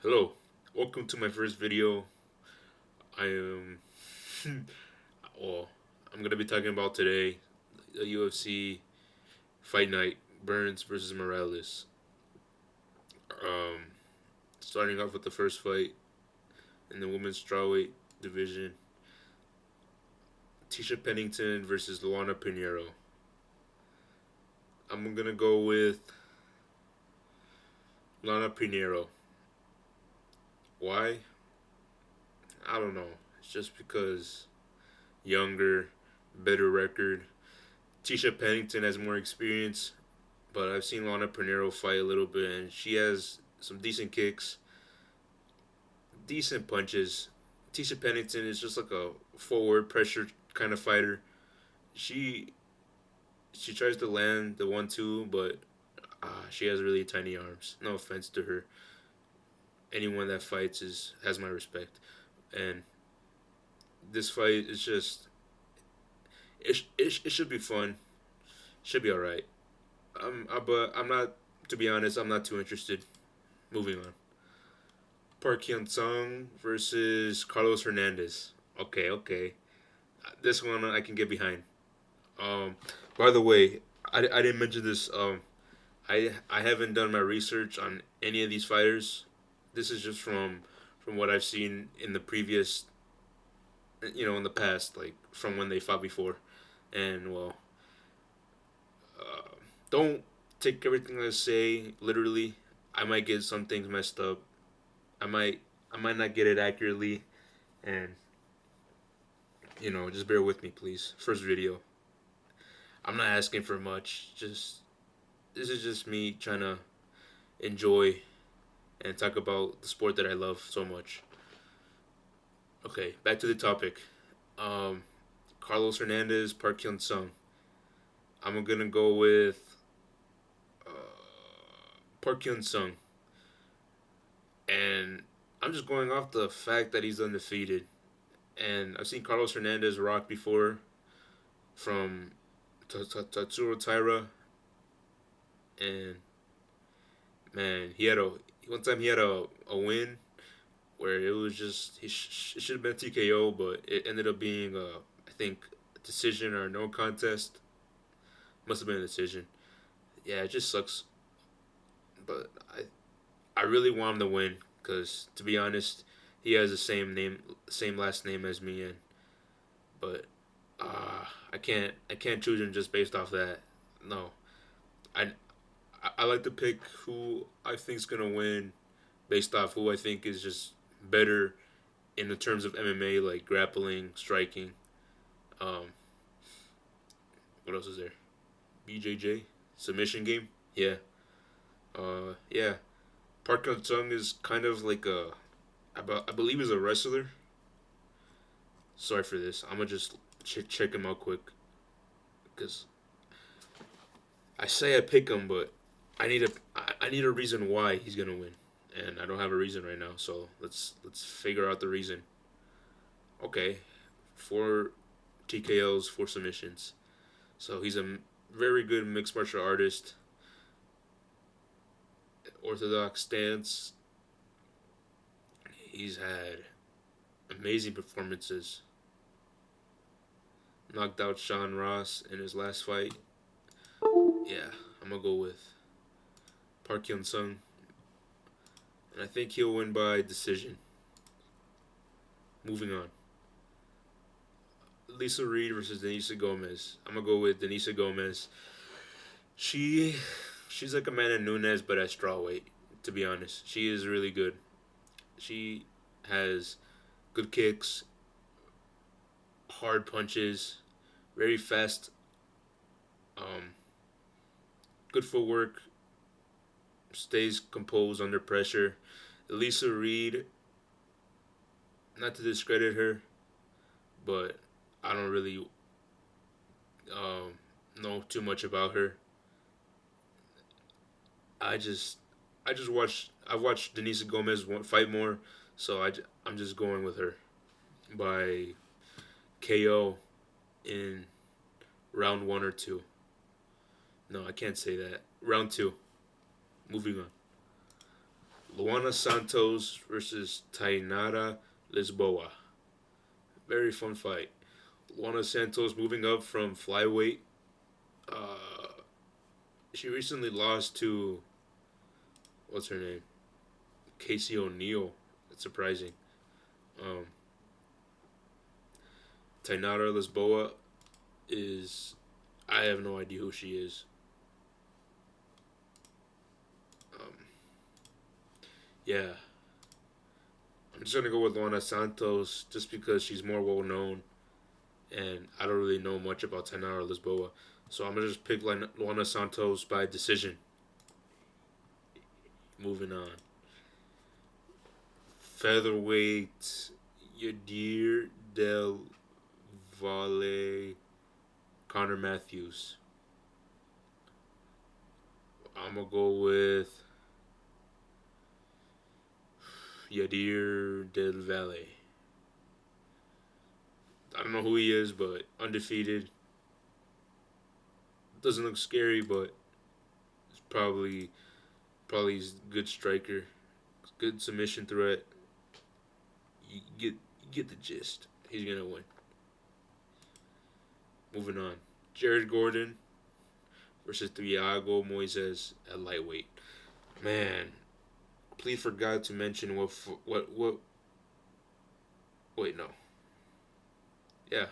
Hello, welcome to my first video. I am, well, I'm gonna be talking about today the UFC fight night, Burns versus Morales. Um, Starting off with the first fight in the women's strawweight division, Tisha Pennington versus Luana Pinheiro. I'm gonna go with Luana Pinheiro. Why? I don't know. It's just because younger, better record. Tisha Pennington has more experience, but I've seen Lana Pinheiro fight a little bit, and she has some decent kicks, decent punches. Tisha Pennington is just like a forward pressure kind of fighter. She she tries to land the 1-2, but she has really tiny arms. No offense to her. Anyone that fights is has my respect, and this fight is just it should be fun. Should be all right. But I'm not. To be honest, I'm not too interested. Moving on. Park Hyun Sung versus Carlos Hernandez. Okay, okay. This one I can get behind. Um, by the way, I didn't mention this. I haven't done my research on any of these fighters. This is just from what I've seen in the previous, in the past, like from when they fought before. And well, uh, don't take everything I say literally. I might get some things messed up. I might I might not get it accurately, and just bear with me, please. First video. I'm not asking for much. Just this is just me trying to enjoy and talk about the sport that I love so much. Okay, back to the topic. Um, Carlos Hernandez, Park Hyun Sung. I'm gonna go with uh, Park Hyun Sung, and I'm just going off the fact that he's undefeated. And I've seen Carlos Hernandez rock before from Tatsuro Taira, and man, he had a one time he had a win where it was just it should have been TKO, but it ended up being I think a decision or no contest. Must have been a decision. Yeah, it just sucks, but I really want him to win because to be honest, he has the same last name as me, and but I can't choose him just based off that. No, I I like to pick who I think's gonna win based off who I think is just better in the terms of MMA, like grappling, striking. Um, what else is there? BJJ submission game. Yeah. Yeah. Park Hyun Sung is kind of like I believe is a wrestler. Sorry for this. I'm gonna just check him out quick because I say I pick him, but I need a reason why he's gonna win, and I don't have a reason right now. So let's figure out the reason. Okay, 4 TKOs, 4 submissions. So he's a very good mixed martial artist, orthodox stance. He's had amazing performances. Knocked out Sean Ross in his last fight. Yeah, I'm gonna go with Park Hyun Sung, and I think he'll win by decision. Moving on, Lisa Reed versus Denisa Gomez. I'm gonna go with Denisa Gomez. She she's like Amanda Nunes but at strawweight. To be honest, she is really good. She has good kicks, hard punches, very fast, um, good footwork, stays composed under pressure. Lisa Reed, not to discredit her, but I don't really know too much about her. I just I've watched Denise Gomez fight more, so I'm just going with her by KO in round 1 or 2. No, I can't say that. Round 2. Moving on. Luana Santos versus Tainara Lisboa. Very fun fight. Luana Santos moving up from flyweight. Uh, she recently lost to what's her name, Casey O'Neill. That's surprising. Um, Tainara Lisboa is I have no idea who she is. Um, yeah, I'm just gonna go with Luana Santos just because she's more well known, and I don't really know much about Tainara Lisboa, so I'm gonna just pick Luana Santos by decision. Moving on, featherweight Yadir Del Valle, Connor Matthews. I'm gonna go with Yadir Del Valle. I don't know who he is, but undefeated. Doesn't look scary, but it's probably he's a good striker, good submission threat. You get the gist. He's gonna win. Moving on, Jared Gordon versus Thiago Moises at lightweight. Man, please forgot to mention what. Wait, no. Yeah,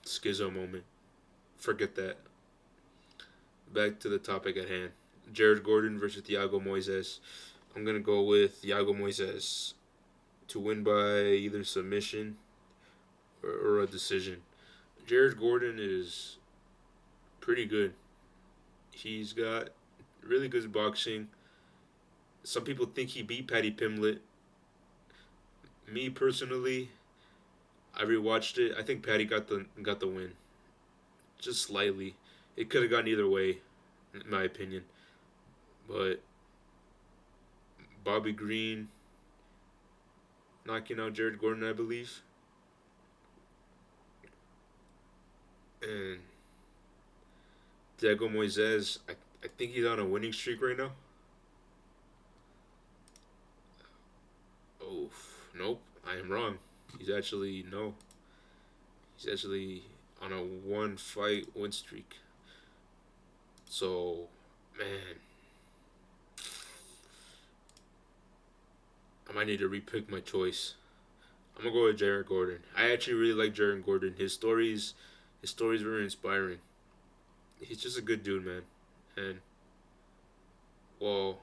schizo moment. Forget that. Back to the topic at hand. Jared Gordon versus Thiago Moises. I'm gonna go with Thiago Moises to win by either submission or a decision. Jared Gordon is pretty good. He's got really good boxing. Some people think he beat Paddy Pimblett. Me personally, I rewatched it. I think Paddy got the win, just slightly. It could have gone either way, in my opinion. But Bobby Green knocking out Jared Gordon, I believe, and Diego Moises. I think he's on a winning streak right now. Oh, nope, I am wrong. He's actually no. He's actually on a one fight win streak. So, man, I might need to repick my choice. I'm gonna go with Jared Gordon. I actually really like Jared Gordon. His stories were inspiring. He's just a good dude, man. And well,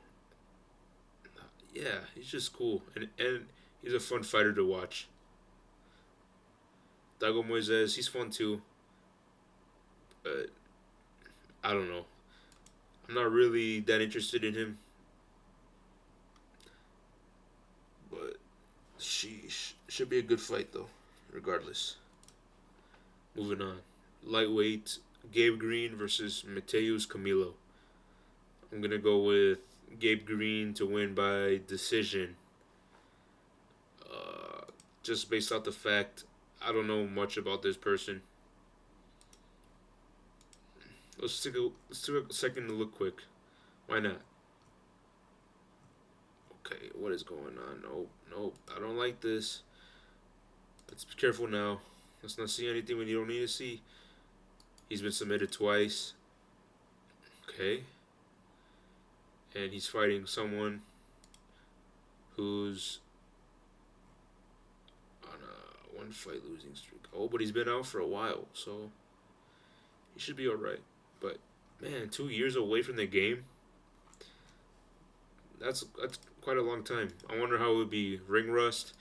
yeah, he's just cool, and he's a fun fighter to watch. Dago Moises, he's fun too, but I don't know. I'm not really that interested in him, but sheesh, should be a good fight though, regardless. Moving on, lightweight Gabe Green versus Mateus Camilo. I'm gonna go with Gabe Green to win by decision. Uh, just based off the fact I don't know much about this person. Let's take a second to look quick. Why not? Okay, what is going on? Nope, nope. I don't like this. Let's be careful now. Let's not see anything when you don't need to see. He's been submitted twice. Okay. And he's fighting someone who's on a one fight losing streak. Oh, but he's been out for a while, so he should be alright. But man, 2 years away from the game, that's quite a long time. I wonder how it would be ring rust.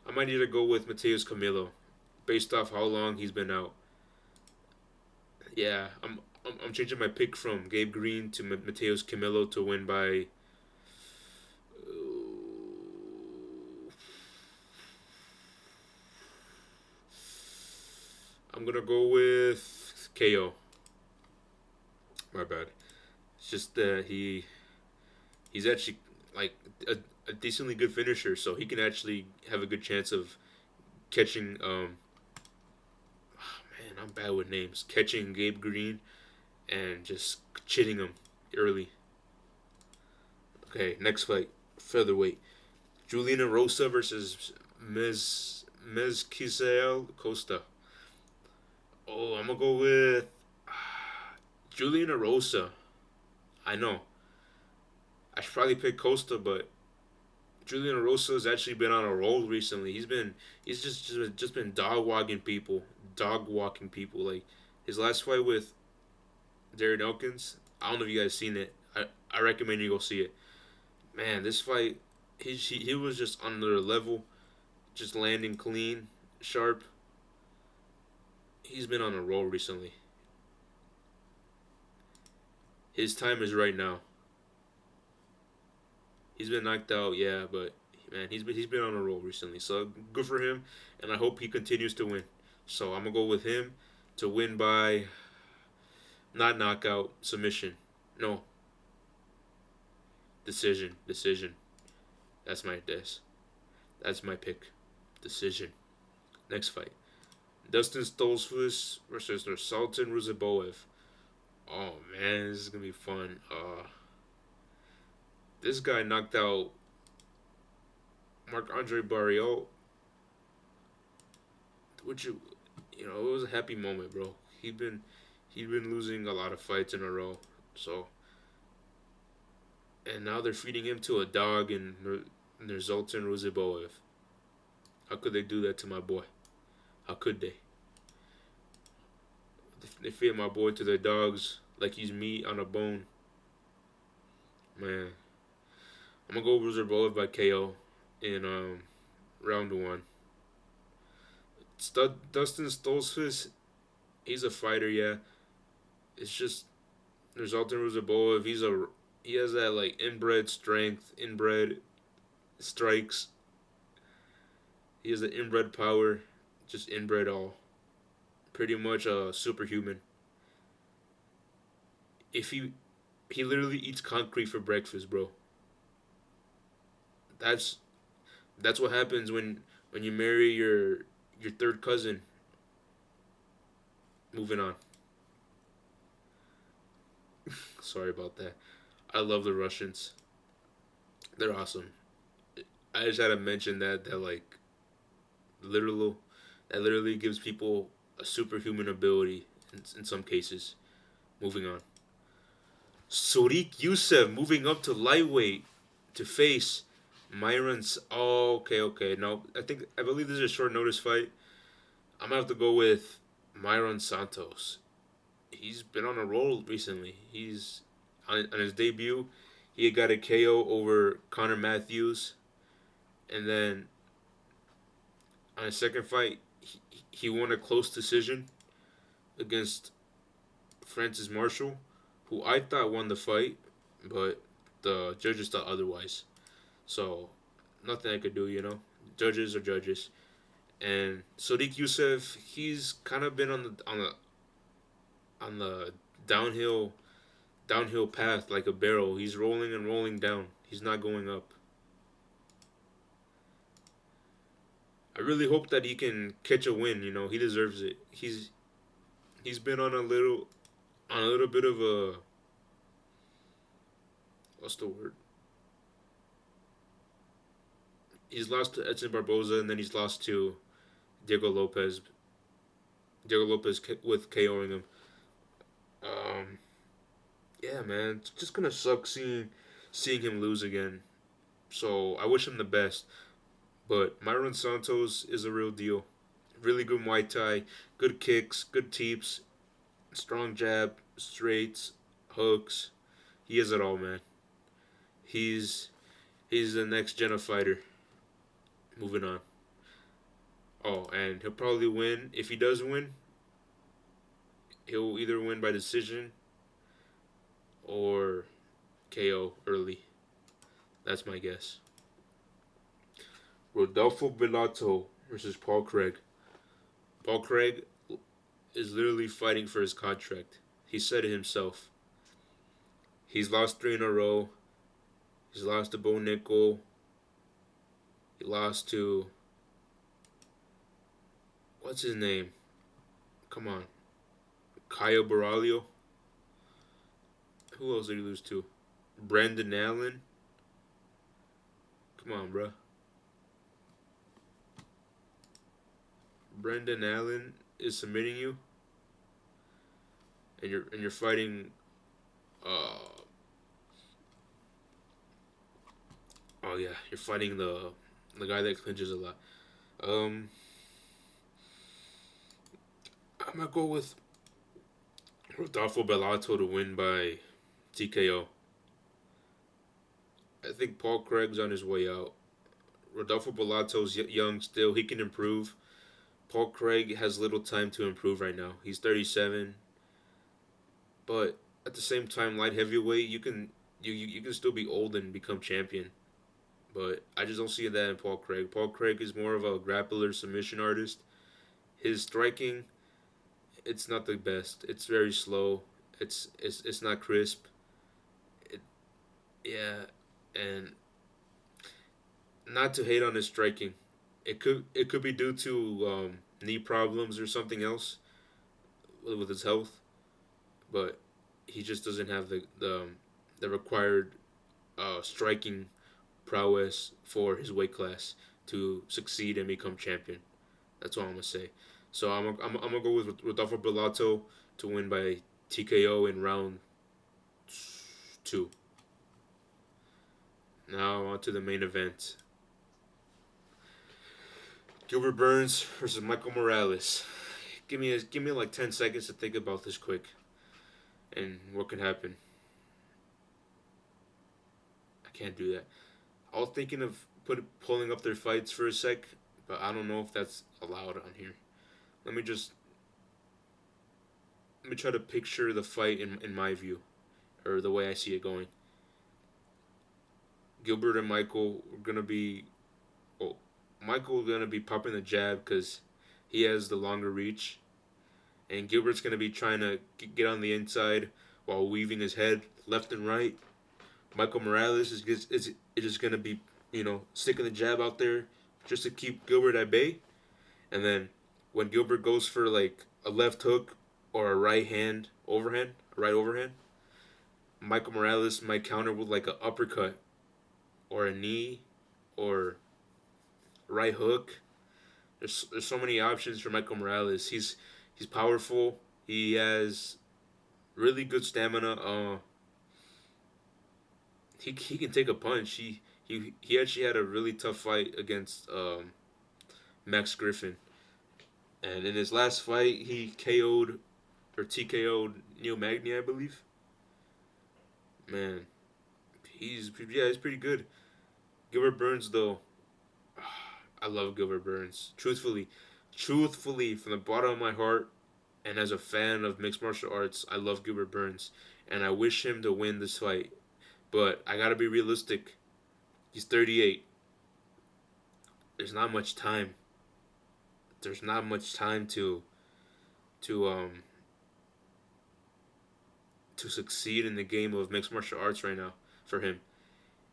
I might need to go with Mateus Camilo, based off how long he's been out. Yeah, I'm changing my pick from Gabe Green to Mateus Camilo to win by. I'm gonna go with KO. My bad. It's just that he's actually like a decently good finisher, so he can actually have a good chance of catching. Man, I'm bad with names. Catching Gabe Green and just chitting him early. Okay, next fight, featherweight. Juliana Rosa versus Ms. Kizel Costa. Oh, I'm gonna go with Juliana Rosa. I know. I should probably pick Costa, but Julian Rosa's actually been on a roll recently. He's just been dog walking people. Like his last fight with Darren Elkins. I don't know if you guys seen it. I recommend you go see it. Man, this fight, he was just on another level, just landing clean, sharp. He's been on a roll recently. His time is right now. He's been knocked out, yeah, but man, he's been on a roll recently. So good for him, and I hope he continues to win. So I'm gonna go with him to win by not knockout, submission. No, decision. That's my guess. That's my pick. Decision. Next fight. Dustin Stoltzfus versus Sultan Ruziboev. Oh man, this is gonna be fun. This guy knocked out Marc Andre Barrios. Would it was a happy moment, bro. He'd been losing a lot of fights in a row. So and now they're feeding him to a dog and there's Zoltan Ruziboev. How could they do that to my boy? How could they? They feed my boy to their dogs like he's meat on a bone. Man, I'm gonna go Ruziboev by KO in round one. Dustin Stoltzfus, he's a fighter, yeah. It's just there's Zoltan Ruziboev. He has that like inbred strength, inbred strikes. He has the inbred power, just inbred all. Pretty much a superhuman. If he literally eats concrete for breakfast, bro. That's that's what happens when you marry your third cousin. Moving on. Sorry about that. I love the Russians. They're awesome. I just had to mention that like literal that literally gives people a superhuman ability in some cases. Moving on. Sorik Youssef moving up to lightweight to face Myron's. Oh, okay. No, I believe this is a short notice fight. I'm gonna have to go with Myron Santos. He's been on a roll recently. He's on his debut. He got a KO over Connor Matthews, and then on his second fight, he won a close decision against Francis Marshall, who I thought won the fight, but the judges thought otherwise. So nothing I could do. Judges are judges. And Sadiq Youssef, he's kind of been on the downhill path like a barrel. He's rolling and rolling down. He's not going up. I really hope that he can catch a win. He deserves it. He's been on a little bit of a, what's the word? He's lost to Edson Barboza, and then he's lost to Diego Lopez. Diego Lopez with KOing him. Um, yeah, man, it's just gonna suck seeing him lose again. So I wish him the best. But Myron Santos is a real deal. Really good Muay Thai, good kicks, good teeps, strong jab, straights, hooks. He has it all, man. He's he's the next gen of fighter. Moving on. Oh, and he'll probably win. If he does win, he'll either win by decision or KO early. That's my guess. Rodolfo Bellato versus Paul Craig. Paul Craig is literally fighting for his contract. He said it himself. He's lost three in a row. He's lost to Bo Nickel. He lost to, what's his name? Come on, Caio Baralho. Who else did he lose to? Brandon Allen. Come on, bro. Brendan Allen is submitting you, and you're fighting. Uh, oh yeah, you're fighting the guy that clinches a lot. Um, I'm gonna go with Rodolfo Bellato to win by TKO. I think Paul Craig's on his way out. Rodolfo Bellato's young still; he can improve. Paul Craig has little time to improve right now. He's 37, but at the same time, light heavyweight, you can still be old and become champion. But I just don't see that in Paul Craig. Paul Craig is more of a grappler submission artist. His striking, it's not the best. It's very slow. It's not crisp. It, yeah, and not to hate on his striking. It could be due to knee problems or something else with his health, but he just doesn't have the required striking prowess for his weight class to succeed and become champion. That's all I'm gonna say. So I'm gonna go with Rodolfo Bellato to win by TKO in round two. Now on to the main event: Gilbert Burns versus Michael Morales. Give me like 10 seconds to think about this quick and what could happen. I can't do that. I was thinking of pulling up their fights for a sec, but I don't know if that's allowed on here. Let me just let me try to picture the fight in my view, or the way I see it going. Gilbert and Michael are gonna be, well, Michael's gonna be popping the jab because he has the longer reach, and Gilbert's gonna be trying to get on the inside while weaving his head left and right. Michael Morales is just gonna be, sticking the jab out there just to keep Gilbert at bay, and then when Gilbert goes for like a left hook or a right overhand, Michael Morales might counter with like a uppercut or a knee or right hook. There's so many options for Michael Morales. He's powerful. He has really good stamina. He can take a punch. He actually had a really tough fight against Max Griffin, and in his last fight he KO'd or TKO'd Neil Magny, I believe. Man, he's pretty good. Gilbert Burns though, I love Gilbert Burns. Truthfully, from the bottom of my heart, and as a fan of mixed martial arts, I love Gilbert Burns, and I wish him to win this fight. But I gotta be realistic. He's 38. There's not much time. There's not much time to to succeed in the game of mixed martial arts right now for him.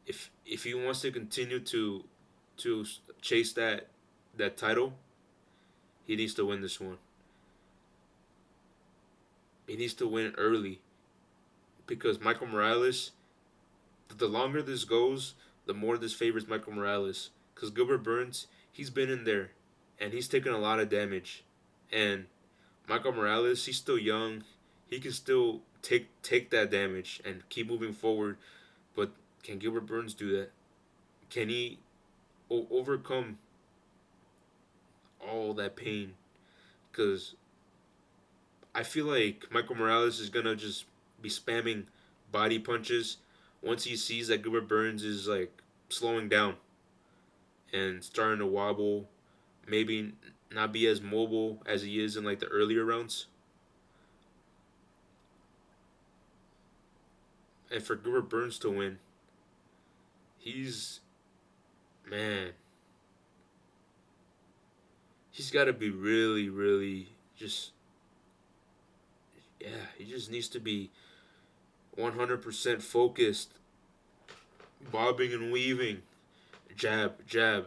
If he wants to continue to chase that title, he needs to win this one. He needs to win early because Michael Morales, the longer this goes, the more this favors Michael Morales. Because Gilbert Burns, he's been in there, and he's taken a lot of damage. And Michael Morales, he's still young. He can still take that damage and keep moving forward. But can Gilbert Burns do that? Can he overcome all that pain? Because I feel like Michael Morales is gonna just be spamming body punches once he sees that Gilbert Burns is like slowing down and starting to wobble, maybe not be as mobile as he is in like the earlier rounds. And for Gilbert Burns to win, he's man, he's got to be really, really just yeah. He just needs to be 100% focused, bobbing and weaving, jab, jab,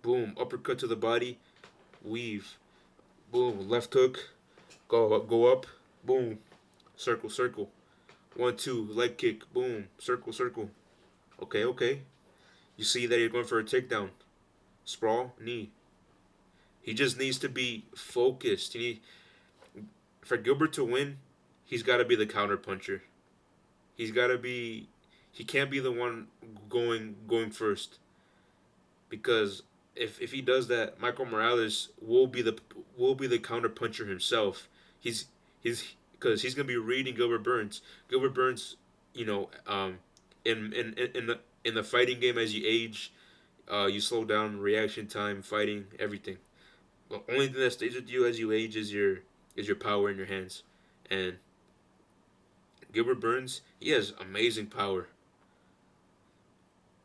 boom, uppercut to the body, weave, boom, left hook, go up, boom, circle, circle. 1, 2, leg kick, boom, circle, circle. Okay, okay. You see that you're going for a takedown. Sprawl, knee. He just needs to be focused. For Gilbert to win, he's got to be the counter puncher. He's got to be. He can't be the one going first because if he does that, Michael Morales will be the counter puncher himself. He's he's because he's gonna be reading Gilbert Burns. Gilbert Burns, you know, in the fighting game as you age, you slow down reaction time, fighting, everything. The only thing that stays with you as you age is your power in your hands, and Gilbert Burns, he has amazing power.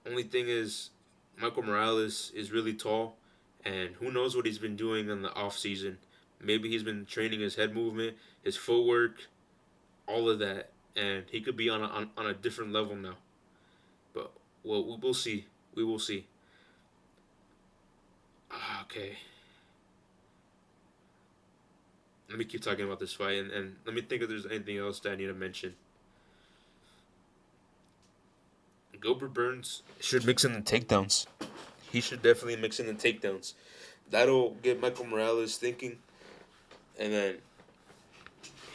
Only thing is, Michael Morales is really tall, and who knows what he's been doing in the off season. Maybe he's been training his head movement, his footwork, all of that, and he could be on a different level now. But well, we will see. We will see. Okay, let me keep talking about this fight, and let me think if there's anything else that I need to mention. Gilbert Burns should mix in the takedowns. He should definitely mix in the takedowns. That'll get Michael Morales thinking, and then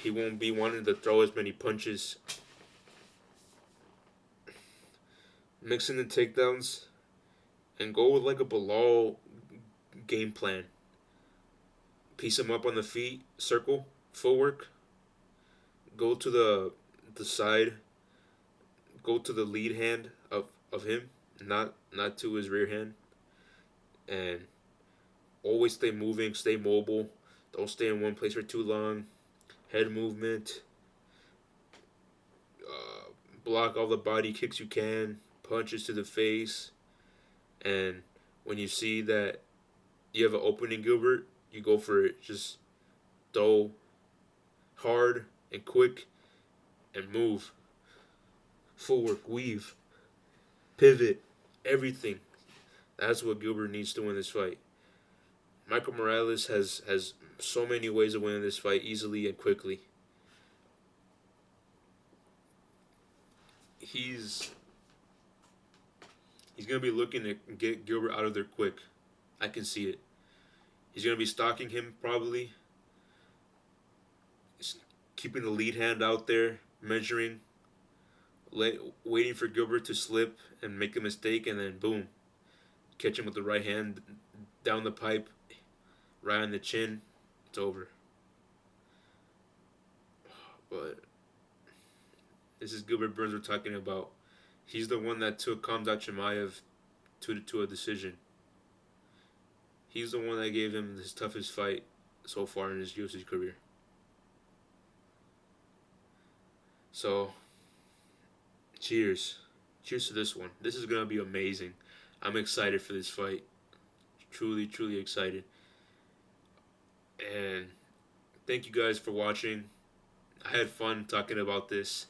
he won't be wanting to throw as many punches. Mix in the takedowns and go with like a Bilal game plan. Piece him up on the feet, circle, footwork. Go to the side. Go to the lead hand of him, not to his rear hand, and always stay moving, stay mobile. Don't stay in one place for too long. Head movement. Block all the body kicks you can. Punches to the face. And when you see that you have an opening, Gilbert, you go for it. Just throw hard and quick and move. Footwork, weave, pivot, everything. That's what Gilbert needs to win this fight. Michael Morales has so many ways of winning this fight easily and quickly. He's he's gonna be looking to get Gilbert out of there quick. I can see it. He's gonna be stalking him probably. He's keeping the lead hand out there, measuring, waiting for Gilbert to slip and make a mistake, and then boom, catch him with the right hand down the pipe, right on the chin. It's over. But this is Gilbert Burns we're talking about. He's the one that took Khamzat Chimaev to a decision. He's the one that gave him his toughest fight so far in his UFC career. So, cheers. Cheers to this one. This is going to be amazing. I'm excited for this fight. Truly, truly excited. And thank you guys for watching. I had fun talking about this.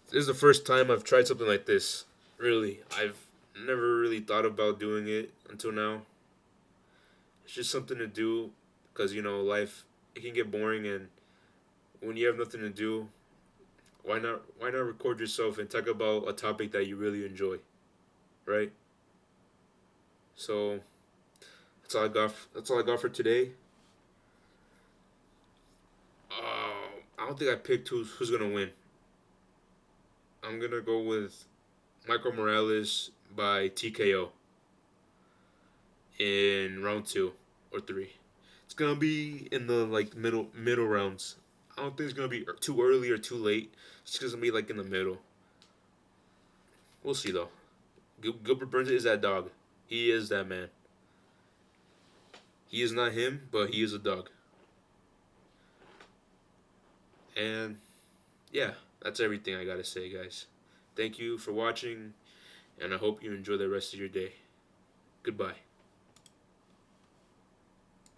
This is the first time I've tried something like this. Really. I've never really thought about doing it until now. It's just something to do because, life, it can get boring, and when you have nothing to do, why not record yourself and talk about a topic that you really enjoy, right? So that's all I got for today. I don't think I picked who's gonna win. I'm gonna go with Michael Morales by TKO in round 2 or 3. It's gonna be in the middle rounds. I don't think it's gonna be too early or too late. It's just gonna be like in the middle. We'll see though. Gilbert Burns is that dog. He is that man. He is not him, but he is a dog. And yeah, that's everything I gotta say, guys. Thank you for watching, and I hope you enjoy the rest of your day. Goodbye.